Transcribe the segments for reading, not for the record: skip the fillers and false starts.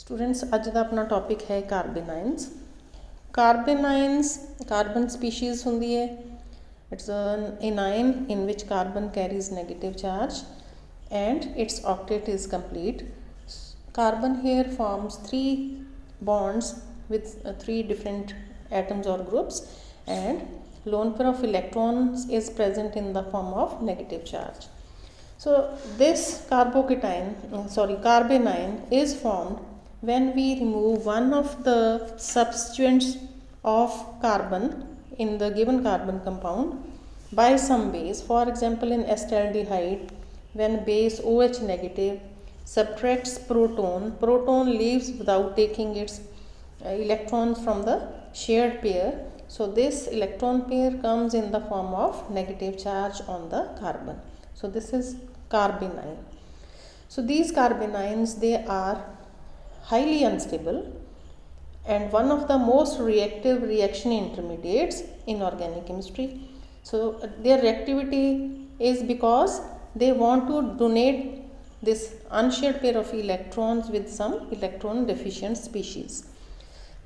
Students अज का अपना topic है कार्बेनाइन्स। कार्बेनाइन्स कार्बन स्पीशीज़ होंदी है। It's an anion in which carbon carries negative charge and its octet is complete. Carbon here forms three bonds with three different atoms or groups, and lone pair of electrons is present in the form of negative charge. So this carbanion is formed when we remove one of the substituents of carbon in the given carbon compound by some base. For example, in acetaldehyde, when base OH negative subtracts proton leaves without taking its electrons from the shared pair. So this electron pair comes in the form of negative charge on the carbon. So this is carbanion. So these carbanions, they are highly unstable and one of the most reactive reaction intermediates in organic chemistry. So their reactivity is because they want to donate this unshared pair of electrons with some electron deficient species.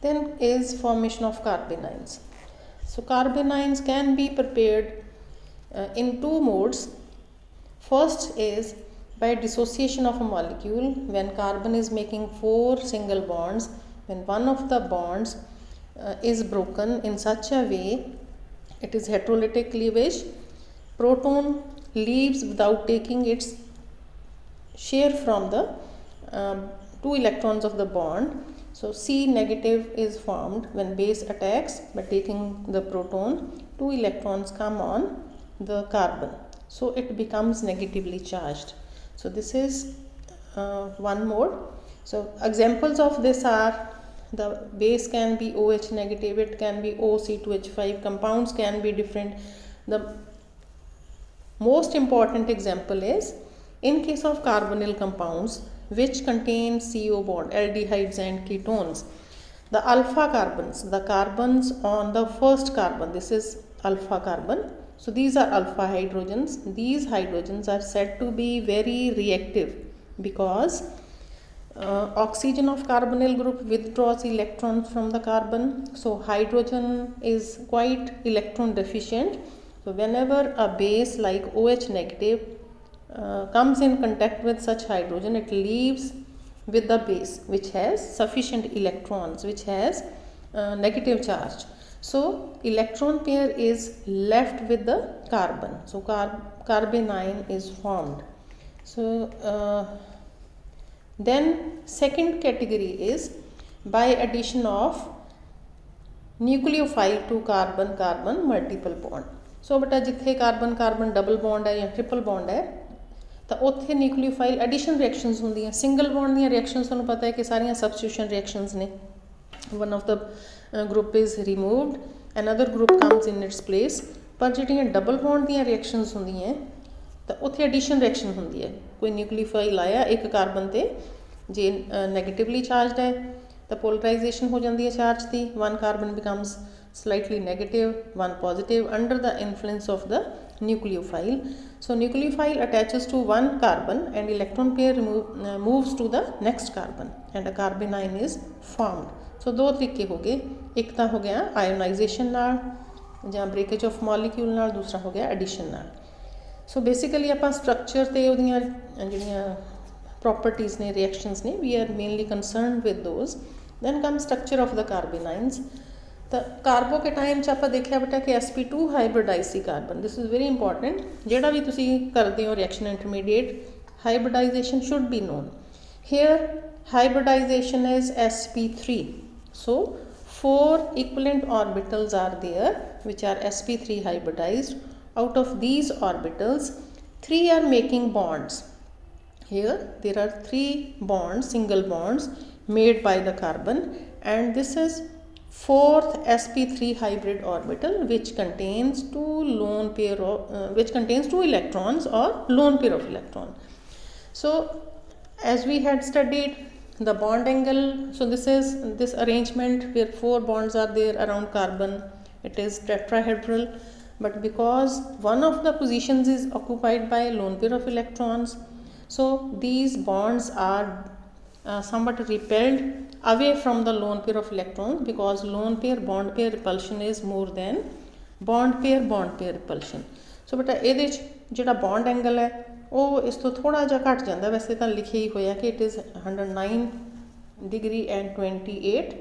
Then is formation of carbanions. So carbanions can be prepared in two modes. First is by dissociation of a molecule, when carbon is making four single bonds, when one of the bonds is broken in such a way, it is heterolytic cleavage. Proton leaves without taking its share from the two electrons of the bond. So C negative is formed when base attacks by taking the proton, two electrons come on the carbon, so it becomes negatively charged. So this is one mode. So examples of this are the base can be OH negative, it can be OC2H5, compounds can be different. The most important example is in case of carbonyl compounds which contain CO bond, aldehydes and ketones, the alpha carbons, the carbons on the first carbon, this is alpha carbon. So these are alpha hydrogens. These hydrogens are said to be very reactive because oxygen of carbonyl group withdraws electrons from the carbon. So hydrogen is quite electron deficient. So whenever a base like OH negative comes in contact with such hydrogen, it leaves with the base which has sufficient electrons, which has negative charge. So electron pair is left with the carbon. So carbanion is formed. So then second category is by addition of nucleophile to carbon carbon multiple bond. So beta जिथे carbon carbon double bond है या triple bond है तो उत्थे nucleophile addition reactions होंदी हैं. Single bond ਦੀਆਂ reactions ਤੁਹਾਨੂੰ पता है कि सारियां substitution reactions ने. One of the group is removed, another group comes in its place. पर ਜਿਹੜੀਆਂ डबल बॉन्ड ਦੀਆਂ रिएक्शनस ਹੁੰਦੀਆਂ ਤਾਂ ਉੱਥੇ ਐਡੀਸ਼ਨ ਰਿਐਕਸ਼ਨ ਹੁੰਦੀ ਹੈ. ਕੋਈ ਨਿਊਕਲੀਓਫਾਈਲ ਆਇਆ ਇੱਕ ਕਾਰਬਨ ਤੇ ਜੇ ਨੈਗੇਟਿਵਲੀ ਚਾਰਜਡ ਹੈ ਤਾਂ ਪੋਲਰਾਈਜੇਸ਼ਨ ਹੋ ਜਾਂਦੀ ਹੈ charge the. one carbon becomes slightly negative, one positive under the influence of the nucleophile. So nucleophile attaches to one carbon and electron pair moves to the next carbon and a carbanion is formed. So दो तरीके हो गए, एक तो हो गया ionisation नाल ਜਾਂ ब्रेकेज ऑफ मॉलिक्यूल नाल, दूसरा हो गया एडिशन नाल. सो बेसिकली ਆਪਾਂ स्ट्रक्चर ਤੇ ਉਹਦੀਆਂ ਜਿਹੜੀਆਂ प्रॉपर्टीज़ ने रिएक्शंस ने we are mainly concerned with those. Then come structure of the carbanions. तो कार्बोकेटाइन च ਆਪਾਂ देखा बेटा कि sp2 hybridize C carbon. This is very important. ਜਿਹੜਾ भी तुसी करते हो reaction intermediate hybridization should be known. Here hybridization is sp3. So 4 equivalent orbitals are there which are sp3 hybridized. Out of these orbitals 3 are making bonds. Here there are 3 bonds, single bonds made by the carbon, and this is 4th sp3 hybrid orbital which contains two electrons or lone pair of electron. So as we had studied the bond angle, so this arrangement where 4 bonds are there around carbon, it is tetrahedral, but because one of the positions is occupied by lone pair of electrons, so these bonds are somewhat repelled away from the lone pair of electrons, because lone pair bond pair repulsion is more than bond pair repulsion. So beta ਇਹਦੇ ਚ ਜਿਹੜਾ bond angle है ਉਹ ਇਸ ਤੋਂ ਥੋੜਾ ਜਿਹਾ ਘਟ ਜਾਂਦਾ, ਵੈਸੇ ਤਾਂ ਲਿਖਿਆ ਹੀ ਹੋਇਆ ਕਿ it is 109 degree and 28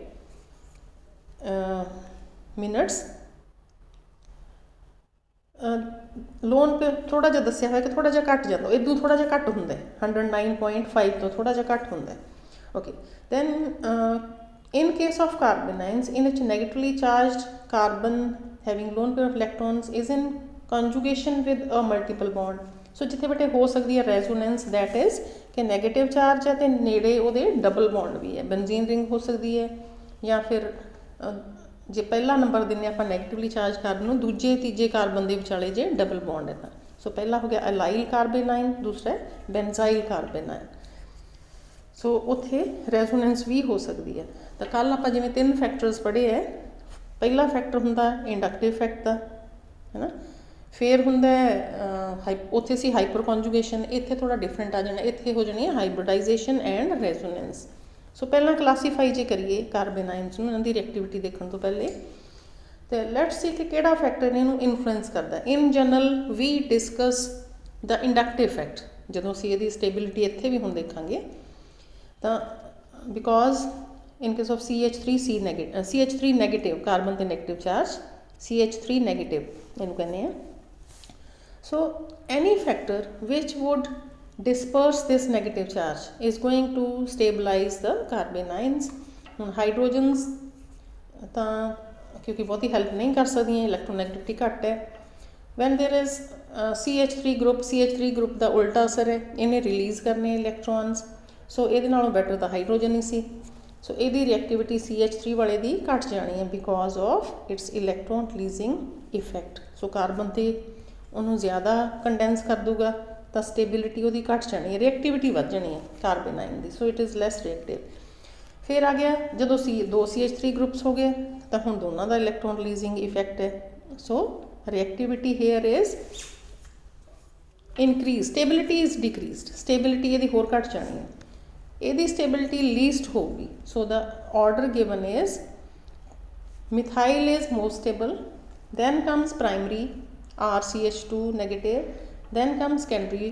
minutes. Loan ਪੇ ਥੋੜਾ ਜਿਹਾ ਦੱਸਿਆ ਹੋਇਆ ਕਿ ਥੋੜਾ ਜਿਹਾ ਘਟ ਜਾਂਦਾ, ਇਦੋਂ ਥੋੜਾ ਜਿਹਾ ਘੱਟ ਹੁੰਦਾ 109.5 ਤੋਂ ਥੋੜਾ ਜਿਹਾ ਘੱਟ ਹੁੰਦਾ. Okay, then in case of carbanions in which negatively charged carbon having lone pair of electrons is in conjugation with a multiple bond. So ਜਿੱਥੇ ਬੇਟੇ ਹੋ ਸਕਦੀ ਹੈ resonance, that is ਕਿ negative charge ਹੈ ਤੇ ਨੇੜੇ ਉਹਦੇ double bond ਵੀ ਹੈ, benzene ring ਹੋ ਸਕਦੀ ਹੈ, ਜਾਂ ਫਿਰ ਜੇ ਪਹਿਲਾ ਨੰਬਰ ਦਿੰਦੇ ਆਪਾਂ ਨੈਗੇਟਿਵਲੀ ਚਾਰਜ ਕਾਰਬਨ ਨੂੰ, ਦੂਜੇ ਤੀਜੇ ਕਾਰਬਨ ਦੇ ਵਿਚਾਲੇ ਜੇ ਡਬਲ ਬੌਂਡ ਹੈ ਤਾਂ. ਸੋ ਪਹਿਲਾ ਹੋ ਗਿਆ ਅਲਾਈਲ ਕਾਰਬੇਨਾਈਨ, ਦੂਸਰਾ ਬੈਂਜ਼ਾਈਲ ਕਾਰਬੇਨਾਈਨ. ਸੋ ਉੱਥੇ ਰੈਜ਼ੋਨੈਂਸ ਵੀ ਹੋ ਸਕਦੀ ਹੈ. ਤਾਂ ਕੱਲ੍ਹ ਆਪਾਂ ਜਿਵੇਂ 3 ਫੈਕਟਰਸ ਪੜ੍ਹੇ ਹੈ. ਪਹਿਲਾ ਫੈਕਟਰ ਹੁੰਦਾ ਇੰਡਕਟਿਵ ਇਫੈਕਟ ਦਾ, ਹੈ ਨਾ. ਫਿਰ ਹੁੰਦਾ ਉੱਥੇ ਸੀ ਹਾਈਪਰ ਕੌਨਜੂਗੇਸ਼ਨ, ਇੱਥੇ ਥੋੜ੍ਹਾ ਡਿਫਰੈਂਟ ਆ ਜਾਣਾ, ਇੱਥੇ ਹੋ ਜਾਣੀ ਹੈ ਹਾਈਬ੍ਰਿਡਾਈਜੇਸ਼ਨ ਐਂਡ ਰੈਜ਼ੋਨੈਂਸ. ਸੋ ਪਹਿਲਾਂ ਕਲਾਸੀਫਾਈ ਜੇ ਕਰੀਏ ਕਾਰਬੇਨਾਈਨਸ ਨੂੰ, ਇਹਨਾਂ ਦੀ ਰਿਐਕਟਿਵਿਟੀ ਦੇਖਣ ਤੋਂ ਪਹਿਲੇ, ਤੇ ਲੈਟਸ ਸੀ ਕਿ ਕਿਹੜਾ ਫੈਕਟਰ ਇਹਨੂੰ ਇਨਫਲੂਐਂਸ ਕਰਦਾ. In general we discuss the inductive effect, ਜਦੋਂ ਅਸੀਂ ਇਹਦੀ ਸਟੇਬਿਲਿਟੀ ਇੱਥੇ ਵੀ ਹੁਣ ਦੇਖਾਂਗੇ. ਤਾਂ because in case of CH3 negative carbon ਤੇ ਨੈਗੇਟਿਵ ਚਾਰਜ, CH3 ਨੈਗੇਟਿਵ ਇਹਨੂੰ ਕਹਿੰਦੇ ਆ. ਸੋ ਐਨੀ ਫੈਕਟਰ ਵਿਚ would disperse this negative charge is going to stabilize the carbanions. ਹੁਣ ਹਾਈਡਰੋਜਨਸ ਤਾਂ ਕਿਉਂਕਿ ਬਹੁਤੀ ਹੈਲਪ ਨਹੀਂ ਕਰ ਸਕਦੀਆਂ, ਇਲੈਕਟ੍ਰੋਨੈਗੇਟਿਵਿਟੀ ਘੱਟ ਹੈ. when there is CH3 group ਦਾ ਉਲਟਾ ਅਸਰ ਹੈ, ਇਹਨੇ ਰਿਲੀਜ਼ ਕਰਨੇ ਇਲੈਕਟ੍ਰੋਨਸ. ਸੋ ਇਹਦੇ ਨਾਲੋਂ ਬੈਟਰ ਤਾਂ ਹਾਈਡਰੋਜਨ ਹੀ ਸੀ. ਸੋ ਇਹਦੀ ਰਿਐਕਟਿਵਿਟੀ CH3 ਵਾਲੇ ਦੀ ਘੱਟ ਜਾਣੀ ਹੈ because of its electron releasing effect. So carbon 'ਤੇ ਉਹਨੂੰ ਜ਼ਿਆਦਾ ਕੰਡੈਂਸ ਕਰ ਦੂਗਾ ਤਾਂ ਸਟੇਬਿਲਿਟੀ ਉਹਦੀ ਘੱਟ ਜਾਣੀ ਹੈ, ਰਿਐਕਟਿਵਿਟੀ ਵੱਧ ਜਾਣੀ ਹੈ ਕਾਰਬੇਨਾਈਨ ਦੀ. So it is less reactive. ਫਿਰ ਆ ਗਿਆ ਜਦੋਂ ਦੋ CH3 ਗਰੁੱਪਸ ਹੋ ਗਏ ਤਾਂ ਹੁਣ ਦੋਨਾਂ ਦਾ ਇਲੈਕਟ੍ਰੋਨ ਰਿਲੀਜ਼ਿੰਗ ਇਫੈਕਟ ਹੈ. So reactivity here is increase, stability is decreased. Stability ਇਹਦੀ ਹੋਰ ਘੱਟ ਜਾਣੀ ਹੈ, ਇਹਦੀ ਸਟੇਬਿਲਿਟੀ ਲੀਸਟ ਹੋਊਗੀ. So the order given is methyl is most stable, then comes primary RCH2 negative, then comes secondary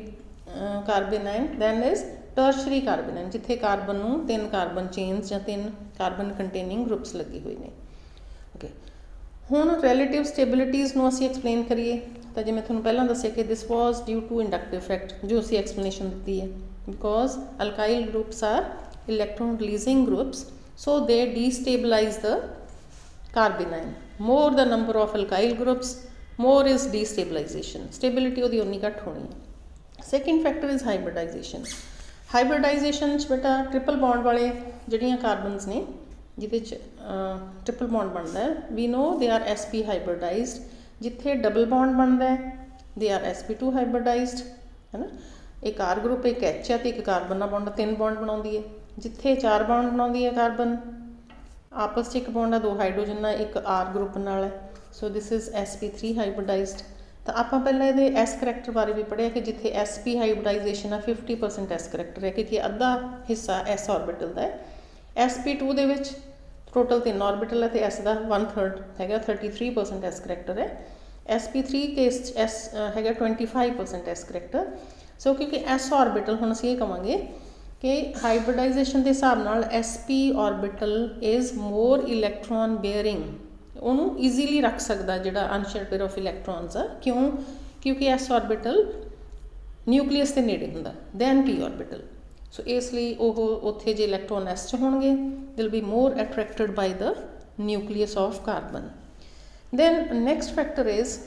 carbanion, then is tertiary carbanion ਜਿੱਥੇ carbon ਨੂੰ 3 carbon chains ਜਾਂ 3 ਕਾਰਬਨ ਕੰਟੇਨਿੰਗ ਗਰੁੱਪਸ ਲੱਗੇ ਹੋਏ ਨੇ. ਓਕੇ, ਹੁਣ ਰਿਲੇਟਿਵ ਸਟੇਬਿਲਿਟੀਜ਼ ਨੂੰ ਅਸੀਂ ਐਕਸਪਲੇਨ ਕਰੀਏ ਤਾਂ ਜਿਵੇਂ ਤੁਹਾਨੂੰ ਪਹਿਲਾਂ ਦੱਸਿਆ ਕਿ ਦਿਸ ਵਾਜ਼ ਡਿਊ ਟੂ ਇੰਡਕਟਿਵ ਇਫੈਕਟ, ਜੋ ਅਸੀਂ ਐਕਸਪਲੇਨੇਸ਼ਨ ਦਿੱਤੀ ਹੈ. Because alkyl groups are electron releasing groups, so they destabilize the carbanion. More the number of alkyl groups, more is destabilization. Stability ਉਹਦੀ ਉਨੀ ਘੱਟ ਹੋਣੀ ਹੈ. Second factor is hybridization. Hybridization 'ਚ ਬੇਟਾ ਟ੍ਰਿਪਲ ਬੌਂਡ ਵਾਲੇ ਜਿਹੜੀਆਂ ਕਾਰਬਨਸ ਨੇ ਜਿਹਦੇ 'ਚ ਟ੍ਰਿਪਲ ਬੌਂਡ ਬਣਦਾ ਹੈ, ਵੀ ਨੋ ਦੇ ਆਰ sp ਹਾਈਬ੍ਰਿਡਾਈਜ਼ਡ. ਜਿੱਥੇ ਡਬਲ ਬੌਂਡ ਬਣਦਾ ਹੈ ਦੇ ਆਰ sp2 ਹਾਈਬ੍ਰਿਡਾਈਜ਼ਡ, ਹੈ ਨਾ. ਇੱਕ R ਗਰੁੱਪ, ਇੱਕ H ਹੈ ਤੇ ਇੱਕ ਕਾਰਬਨ ਨਾਲ ਬੌਂਡ, 3 ਬੌਂਡ ਬਣਾਉਂਦੀ ਹੈ. ਜਿੱਥੇ 4 ਬੌਂਡ ਬਣਾਉਂਦੀ ਹੈ ਕਾਰਬਨ, ਆਪਸ 'ਚ ਇੱਕ ਬੌਂਡ ਆ 2 ਹਾਈਡਰੋਜਨ ਨਾਲ, ਇੱਕ R ਗਰੁੱਪ ਨਾਲ ਹੈ. ਸੋ ਦਿਸ ਇਜ਼ sp3 ਹਾਈਬ੍ਰਿਡਾਈਜ਼ਡ. ਤਾਂ ਆਪਾਂ ਪਹਿਲਾਂ ਇਹਦੇ S ਕਰੈਕਟਰ ਬਾਰੇ ਵੀ ਪੜ੍ਹਿਆ ਕਿ ਜਿੱਥੇ sp ਹਾਈਬ੍ਰਿਡਾਈਜੇਸ਼ਨ ਆ 50% S ਕਰੈਕਟਰ ਹੈ, ਕਿਉਂਕਿ ਅੱਧਾ ਹਿੱਸਾ S ਆਰਬਿਟਲ ਦਾ ਹੈ. sp2 ਦੇ ਵਿੱਚ ਟੋਟਲ 3 ਆਰਬਿਟਲ ਹੈ ਤੇ S ਦਾ 1/3 ਹੈਗਾ, 33% S ਕਰੈਕਟਰ ਹੈ. sp3 ਕੇਸ 'ਚ S ਹੈਗਾ 25% S ਕਰੈਕਟਰ. ਸੋ ਕਿਉਂਕਿ S ਆਰਬਿਟਲ, ਹੁਣ ਅਸੀਂ ਇਹ ਕਹਾਂਗੇ ਕਿ ਹਾਈਬ੍ਰਿਡਾਈਜੇਸ਼ਨ ਦੇ ਹਿਸਾਬ ਨਾਲ sp orbital is more electron bearing, ਉਹਨੂੰ ਈਜ਼ੀਲੀ ਰੱਖ ਸਕਦਾ ਜਿਹੜਾ ਅਨਸ਼ੇਅਰਡ ਪੇਅਰ ਆਫ ਇਲੈਕਟ੍ਰੋਨਸ ਆ. ਕਿਉਂ? ਕਿਉਂਕਿ S ਆਰਬਿਟਲ ਨਿਊਕਲੀਅਸ ਦੇ ਨੇੜੇ ਹੁੰਦਾ ਦੈਨ p ਆਰਬਿਟਲ. ਸੋ ਇਸ ਲਈ ਉਹ ਉੱਥੇ ਜੇ ਇਲੈਕਟ੍ਰੋਨ S 'ਚ ਹੋਣਗੇ they'll be more attracted by the nucleus of carbon. Then next factor is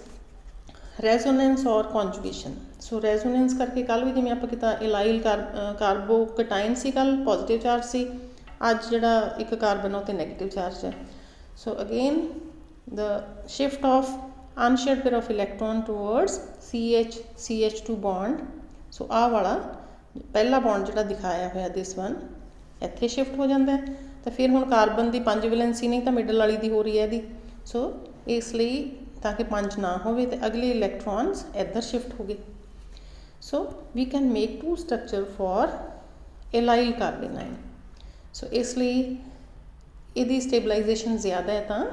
resonance or conjugation. So resonance ਕਰਕੇ ਕੱਲ੍ਹ ਵੀ ਜਿਵੇਂ ਆਪਾਂ ਕੀਤਾ ਇਲਾਈਲ ਕਾਰਬੋਕਟਾਈਨ ਸੀ, ਕੱਲ੍ਹ ਪੋਜ਼ੀਟਿਵ ਚਾਰਜ ਸੀ, ਅੱਜ ਜਿਹੜਾ ਇੱਕ ਕਾਰਬਨ ਉਹ 'ਤੇ ਨੈਗੇਟਿਵ ਚਾਰਜ ਹੈ. So again the shift of unshared pair of electron towards CH2 bond. So ਆਹ ਵਾਲਾ ਪਹਿਲਾ ਬੌਂਡ ਜਿਹੜਾ ਦਿਖਾਇਆ ਹੋਇਆ ਦਿਸ ਵਨ ਇੱਥੇ ਸ਼ਿਫਟ ਹੋ ਜਾਂਦਾ ਹੈ. ਤਾਂ ਫਿਰ ਹੁਣ ਕਾਰਬਨ ਦੀ 5 ਵੈਲੈਂਸੀ ਨਹੀਂ ਤਾਂ ਮਿਡਲ ਵਾਲੀ ਦੀ ਹੋ ਰਹੀ ਹੈ ਇਹਦੀ. ਸੋ ਇਸ ਲਈ ਤਾਂ ਕਿ 5 ਨਾ ਹੋਵੇ ਤੇ ਅਗਲੇ ਇਲੈਕਟ੍ਰੋਨਸ ਇੱਧਰ ਸ਼ਿਫਟ ਹੋ ਗਏ. So we can make 2 structure for allyl carbanion. So इसलिए ਇਹਦੀ ਸਟੇਬਲਾਈਜੇਸ਼ਨ ਜ਼ਿਆਦਾ ਹੈ ਤਾਂ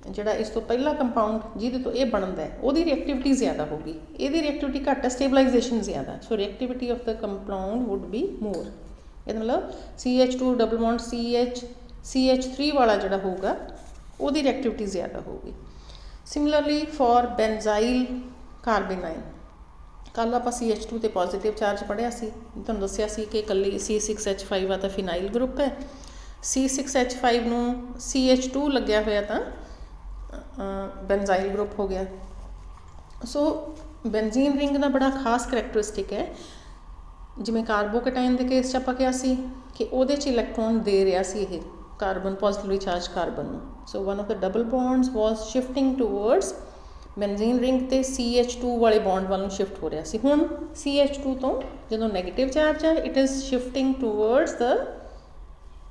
ਜਿਹੜਾ ਇਸ ਤੋਂ ਪਹਿਲਾ ਕੰਪਾਊਂਡ ਜਿਹਦੇ ਤੋਂ ਇਹ ਬਣਦਾ ਹੈ ਉਹਦੀ ਰਿਐਕਟਿਵਿਟੀ ਜ਼ਿਆਦਾ ਹੋਊਗੀ, ਇਹਦੀ ਰਿਐਕਟਿਵਿਟੀ ਘੱਟ ਹੈ, ਸਟੇਬਲਾਈਜੇਸ਼ਨ ਜ਼ਿਆਦਾ, so reactivity of the compound would be more. ਇਹਦਾ ਮਤਲਬ CH2 ਡਬਲ ਬੌਂਡ CH3 ਵਾਲਾ ਜਿਹੜਾ ਹੋਊਗਾ ਉਹਦੀ ਰਿਐਕਟਿਵਿਟੀ ਜ਼ਿਆਦਾ ਹੋਊਗੀ। ਸਿਮਿਲਰਲੀ ਫॉर ਬੈਂਜ਼ਾਈਲ ਕਾਰਬੇਨਾਈਨ, ਕੱਲ੍ਹ ਆਪਾਂ CH2 ਤੇ ਪੋਜ਼ੀਟਿਵ ਚਾਰਜ ਪੜ੍ਹਿਆ ਸੀ, ਤੁਹਾਨੂੰ ਦੱਸਿਆ ਸੀ ਕਿ ਇਕੱਲੀ C6H5 ਆ ਤਾਂ ਫਿਨਾਈਲ ਗਰੁੱਪ ਹੈ, C6H5 ਨੂੰ CH2 ਲੱਗਿਆ ਹੋਇਆ ਤਾਂ ਬੈਂਜ਼ਾਈਲ ਗਰੁੱਪ ਹੋ ਗਿਆ। ਸੋ ਬੈਂਜ਼ੀਨ ਰਿੰਗ ਦਾ ਬੜਾ ਖਾਸ ਕਰੈਕਟਰਿਸਟਿਕ ਹੈ, ਜਿਵੇਂ ਕਾਰਬੋਕੇਟਾਈਨ ਦੇ ਕੇਸ 'ਚ ਆਪਾਂ ਕਿਹਾ ਸੀ ਕਿ ਉਹਦੇ 'ਚ ਇਲੈਕਟ੍ਰੋਨ ਦੇ ਰਿਹਾ ਸੀ ਇਹ ਕਾਰਬਨ, ਪੋਜ਼ੀਟਿਵਲੀ ਚਾਰਜ ਕਾਰਬਨ ਨੂੰ। So one of the double bonds was shifting towards benzene ring ਤੇ CH2 ਵਾਲੇ ਬੌਂਡ ਵੱਲ ਨੂੰ ਸ਼ਿਫਟ ਹੋ ਰਿਹਾ ਸੀ। ਹੁਣ CH2 ਤੋਂ ਜਦੋਂ ਨੈਗੇਟਿਵ ਚਾਰਜ ਹੈ it is shifting towards the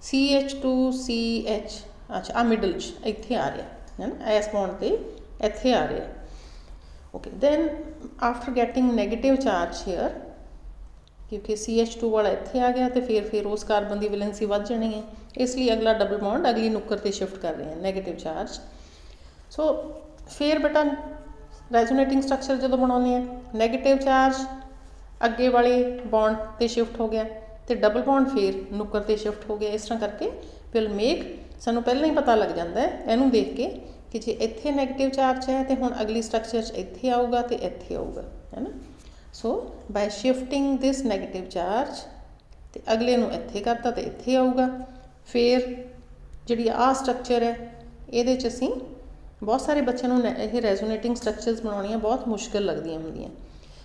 CH2CH, ਅੱਛਾ ਆ ਮਿਡਲ 'ਚ ਇੱਥੇ ਆ ਰਿਹਾ ਹੈ ਨਾ, ਇਸ ਬੌਂਡ 'ਤੇ ਇੱਥੇ ਆ ਰਿਹਾ। Okay, then after getting negative charge here, ਕਿਉਂਕਿ CH2 ਵਾਲਾ ਇੱਥੇ ਆ ਗਿਆ ਅਤੇ ਫਿਰ ਉਸ ਕਾਰਬਨ ਦੀ ਵੈਲੈਂਸੀ ਵੱਧ ਜਾਣੀ ਹੈ, ਇਸ ਲਈ ਅਗਲਾ ਡਬਲ ਬੌਂਡ ਅਗਲੀ ਨੁੱਕਰ 'ਤੇ ਸ਼ਿਫਟ ਕਰ ਰਹੇ ਹਾਂ ਨੈਗੇਟਿਵ ਚਾਰਜ। ਸੋ ਫਿਰ ਬੇਟਾ ਰੈਜ਼ੋਨੇਟਿੰਗ ਸਟਰਕਚਰ ਜਦੋਂ ਬਣਾਉਂਦੇ ਹਾਂ, ਨੈਗੇਟਿਵ ਚਾਰਜ ਅੱਗੇ ਵਾਲੇ ਬੌਂਡ 'ਤੇ ਸ਼ਿਫਟ ਹੋ ਗਿਆ ਅਤੇ ਡਬਲ ਬੌਂਡ ਫਿਰ ਨੁੱਕਰ 'ਤੇ ਸ਼ਿਫਟ ਹੋ ਗਿਆ। ਇਸ ਤਰ੍ਹਾਂ ਕਰਕੇ ਵਿਲ ਮੇਕ, ਸਾਨੂੰ ਪਹਿਲਾਂ ਹੀ ਪਤਾ ਲੱਗ ਜਾਂਦਾ ਹੈ ਇਹਨੂੰ ਦੇਖ ਕੇ ਕਿ ਜੇ ਇੱਥੇ ਨੈਗੇਟਿਵ ਚਾਰਜ ਹੈ ਅਤੇ ਹੁਣ ਅਗਲੀ ਸਟਰਕਚਰ 'ਚ ਇੱਥੇ ਆਊਗਾ ਅਤੇ ਇੱਥੇ ਆਊਗਾ, ਹੈ ਨਾ। ਸੋ ਬਾਈ ਸ਼ਿਫਟਿੰਗ ਦਿਸ ਨੈਗੇਟਿਵ ਚਾਰਜ ਅਤੇ ਅਗਲੇ ਨੂੰ ਇੱਥੇ ਕਰਤਾ ਅਤੇ ਇੱਥੇ ਆਊਗਾ। ਫਿਰ ਜਿਹੜੀ ਆਹ ਸਟਰਕਚਰ ਹੈ ਇਹਦੇ 'ਚ ਅਸੀਂ ਬਹੁਤ ਸਾਰੇ ਬੱਚਿਆਂ ਨੂੰ ਇਹ ਰੈਜ਼ੋਨੇਟਿੰਗ ਸਟਰਕਚਰਸ ਬਣਾਉਣੀਆਂ ਬਹੁਤ ਮੁਸ਼ਕਿਲ ਲੱਗਦੀਆਂ ਹੁੰਦੀਆਂ।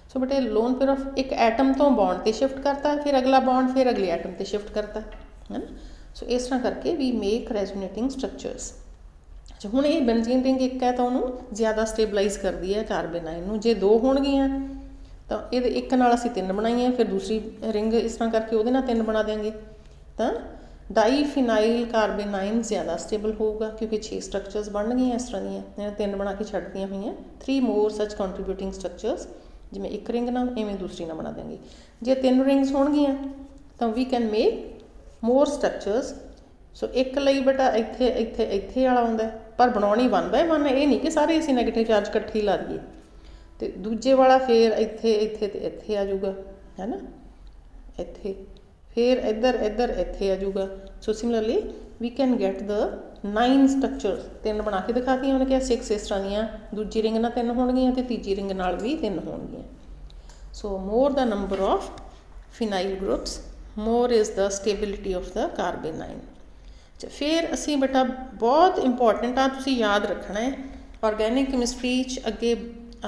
ਸੋ ਬਟ ਇਹ ਲੋਨ ਪੇਅਰ ਆਫ ਇੱਕ ਐਟਮ ਤੋਂ ਬੌਂਡ 'ਤੇ ਸ਼ਿਫਟ ਕਰਤਾ, ਫਿਰ ਅਗਲਾ ਬੌਂਡ ਫਿਰ ਅਗਲੇ ਐਟਮ 'ਤੇ ਸ਼ਿਫਟ ਕਰਤਾ, ਹੈ ਨਾ। ਸੋ ਇਸ ਤਰ੍ਹਾਂ ਕਰਕੇ ਵੀ ਮੇਕ ਰੈਜ਼ੋਨੇਟਿੰਗ ਸਟਰਕਚਰਸ। ਅੱਛਾ, ਹੁਣ ਇਹ ਬੈਂਜ਼ੀਨ ਰਿੰਗ ਇੱਕ ਹੈ ਤਾਂ ਉਹਨੂੰ ਜ਼ਿਆਦਾ ਸਟੇਬਲਾਈਜ਼ ਕਰਦੀ ਹੈ ਕਾਰਬੇਨਾਈਨ ਨੂੰ। ਜੇ ਦੋ ਹੋਣਗੀਆਂ ਤਾਂ ਇਹਦੇ ਇੱਕ ਨਾਲ ਅਸੀਂ 3 ਬਣਾਈਆਂ, ਫਿਰ ਦੂਸਰੀ ਰਿੰਗ ਇਸ ਤਰ੍ਹਾਂ ਕਰਕੇ ਉਹਦੇ ਨਾਲ 3 ਬਣਾ ਦਿਆਂਗੇ, ਤਾਂ ਡਾਈਫਿਨਾਈਲ ਕਾਰਬੇਨਾਈਨ ਜ਼ਿਆਦਾ ਸਟੇਬਲ ਹੋਊਗਾ ਕਿਉਂਕਿ 6 ਸਟਰਕਚਰਸ ਬਣਨਗੀਆਂ ਇਸ ਤਰ੍ਹਾਂ ਦੀਆਂ, ਇਹਨਾਂ 3 ਬਣਾ ਕੇ ਛੱਡਦੀਆਂ ਹੋਈਆਂ। 3 ਮੋਰ ਸੱਚ ਕੰਟਰੀਬਿਊਟਿੰਗ ਸਟਰਕਚਰਸ, ਜਿਵੇਂ ਇੱਕ ਰਿੰਗ ਨਾਲ ਇਵੇਂ ਦੂਸਰੀ ਨਾਲ ਬਣਾ ਦਿਆਂਗੇ। ਜੇ 3 ਰਿੰਗਸ ਹੋਣਗੀਆਂ ਤਾਂ we can make more structures. So ਇੱਕ ਲਈ ਬੇਟਾ ਇੱਥੇ ਇੱਥੇ ਇੱਥੇ ਵਾਲਾ ਆਉਂਦਾ, ਪਰ ਬਣਾਉਣੀ 1 ਬਾਏ 1 ਇਹ ਨਹੀਂ ਕਿ ਸਾਰੇ ਅਸੀਂ ਨੈਗੇਟਿਵ ਚਾਰਜ ਇਕੱਠੇ ਲਾ ਦਈਏ, ਅਤੇ ਦੂਜੇ ਵਾਲਾ ਫਿਰ ਇੱਥੇ ਇੱਥੇ ਅਤੇ ਇੱਥੇ ਆ ਜਾਊਗਾ, ਹੈ ਨਾ, ਇੱਥੇ ਫਿਰ ਇੱਧਰ ਇੱਧਰ ਇੱਥੇ ਆ ਜਾਊਗਾ। So similarly we can get the 9 structures. 3 ਬਣਾ ਕੇ ਦਿਖਾਤੀਆਂ ਉਹਨੇ ਕਿਹਾ, 6 ਇਸ ਤਰ੍ਹਾਂ ਦੀਆਂ, ਦੂਜੀ ਰਿੰਗ ਨਾਲ 3 ਹੋਣਗੀਆਂ ਅਤੇ ਤੀਜੀ ਰਿੰਗ ਨਾਲ ਵੀ 3 ਹੋਣਗੀਆਂ। So more the number of phenyl groups, more is the stability of the carbanion. ਫਿਰ ਅਸੀਂ ਬੇਟਾ ਬਹੁਤ ਇੰਪੋਰਟੈਂਟ ਆ, ਤੁਸੀਂ ਯਾਦ ਰੱਖਣਾ ਹੈ, ਆਰਗੈਨਿਕ ਕੈਮਿਸਟਰੀ 'ਚ ਅੱਗੇ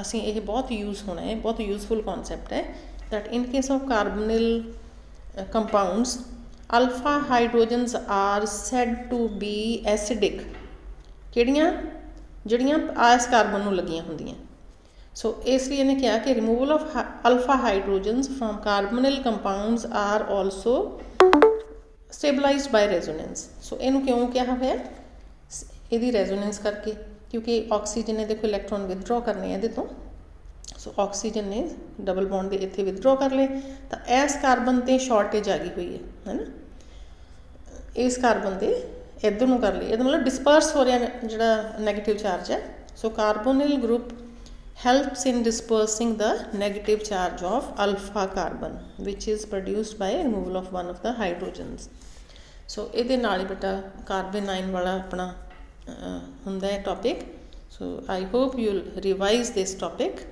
ਅਸੀਂ ਇਹ ਬਹੁਤ ਯੂਜ਼ ਹੋਣਾ ਹੈ, ਬਹੁਤ ਯੂਜ਼ਫੁਲ ਕੌਨਸੈਪਟ ਹੈ, that in case of carbonyl compounds alpha hydrogens are said to be acidic. ਕਿਹੜੀਆਂ? ਜਿਹੜੀਆਂ ਆਇਸ ਕਾਰਬਨ ਨੂੰ ਲੱਗੀਆਂ ਹੁੰਦੀਆਂ। ਸੋ ਇਸ ਲਈ ਇਹਨੇ ਕਿਹਾ ਕਿ removal of alpha hydrogens from carbonyl compounds are also stabilized by resonance. So ਇਹਨੂੰ ਕਿਉਂ ਕਿਹਾ ਹੋਇਆ? ਇਹਦੀ ਰੈਜ਼ੋਨੈਂਸ ਕਰਕੇ, ਕਿਉਂਕਿ ਆਕਸੀਜਨ ਨੇ ਦੇਖੋ ਇਲੈਕਟ੍ਰੋਨ ਵਿਦਡਰੋ ਕਰਨੇ ਇਹਦੇ ਤੋਂ। ਸੋ ਆਕਸੀਜਨ ਨੇ ਡਬਲ ਬੌਂਡ ਦੇ ਇੱਥੇ ਵਿਦਡਰੋ ਕਰ ਲਏ ਤਾਂ ਇਸ ਕਾਰਬਨ 'ਤੇ ਸ਼ਾਰਟੇਜ ਆ ਗਈ ਹੋਈ ਹੈ ਨਾ, ਇਸ ਕਾਰਬਨ 'ਤੇ ਇੱਧਰ ਨੂੰ ਕਰ ਲਈ, ਇਹਦਾ ਮਤਲਬ ਡਿਸਪਰਸ ਹੋ ਰਿਹਾ ਜਿਹੜਾ ਨੈਗੇਟਿਵ ਚਾਰਜ ਹੈ। ਸੋ ਕਾਰਬੋਨਿਲ group helps in dispersing the negative charge of alpha carbon which is produced by removal of one of the hydrogens. So ਇਹਦੇ ਨਾਲ ਹੀ ਬੇਟਾ ਕਾਰਬੇਨਾਈਨ ਵਾਲਾ ਆਪਣਾ ਹੁੰਦਾ ਹੈ topic. So I hope you'll revise this topic.